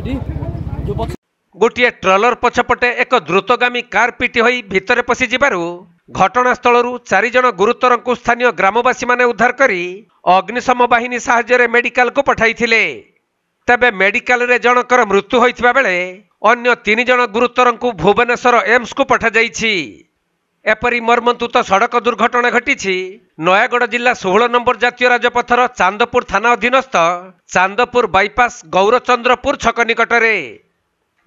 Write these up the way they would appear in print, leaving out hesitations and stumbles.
गोटे ट्रलर पछपटे एक द्रुतगामी कार पिटी होई भितरे पशि जिबारु घटनास्थल 4 जन गुरुतर को स्थानीय ग्रामवासी माने उद्धार करी अग्निशम बाहिनी साहाय्य मेडिकल को पठाइथिले। तबे मेडिकल रे जनकर मृत्यु होइथिबा बेले अन्य 3 जन गुरुतर को भुवनेश्वर एम्स को पठा जाइछि। एपरी मर्मन्तुत सड़क दुर्घटना घटी नयागढ़ जिला 16 नंबर जातीय राजपथर चांदपुर थाना अधीनस्थ चांदपुर बाईपास गौरचंद्रपुर छक निकटरे,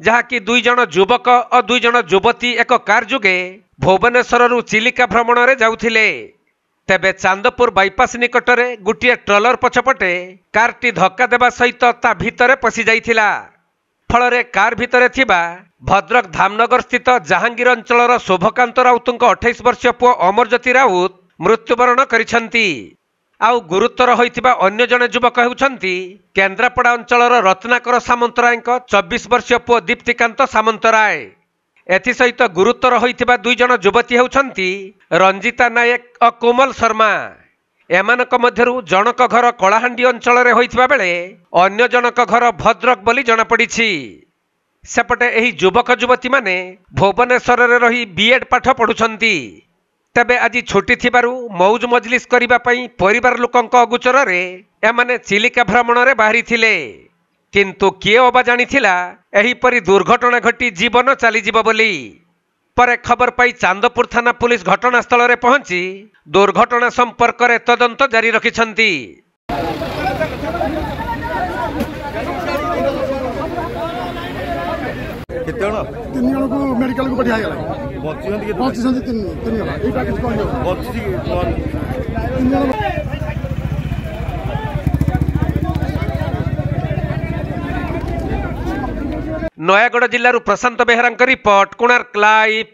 जहाँकि 2 जन युवक और 2 जन युवती एक कार जुगे भुवनेश्वर चिलिका भ्रमण रे जाउथिले। तेबे चांदपुर बाईपास निकटरे गोटे ट्रलर पछपटे कारटी धक्का देवा सहित ता भितरे पशि जाइथिला। फलरे कार भितरे थिबा भद्रक धामनगर स्थित जहांगीर अंचलर शोभकांत राउतଙ୍କ 28 वर्षीय पुओ अमरज्योति राउत मृत्युवरण करिसंती। आउ गुरुतर होइथिबा अन्य जने युवक हेउछंती केन्द्रापड़ा अंचलर रत्नाकर सामंतरायଙ୍କ 24 वर्षीय पुओ दीप्तिकांत सामंतराय। एथि सहित गुरुतर होइथिबा 2 जन युवती हेउछंती रंजिता नायक और कोमल शर्मा। एमानक मध्यरु जनक घर कलाहांडी अंचल रे होइथिबा बेले अन्य जनक घर भद्रक बोली जଣା पड़िछि। सेपटे एही युवक युवती माने भुवनेश्वर रे रही बीएड पाठ पढुछंती। तबे आज छुट्टी थिबारु मौज मजलिस करिबा पई परिवार लोकंक अगुचर रे एमाने चिलिका भ्रमण रे बाहरी थिले। किंतु किए अबा जानिथिला एही परी दुर्घटना घटी जीवन चली जीव बोली। पर खबर पाई चांदपुर थाना पुलिस घटनास्थल रे पहुंची दुर्घटना संपर्क रे तदंत जारी रखिछंती। तीन जन को मेडिकल को पठा गला बच्ची तीन जन एई पैकेज कोन बच्ची तीन जन। नयागढ़ जिल्लारू प्रशांत बेहरांक रिपोर्ट, कोणार्क लाइव।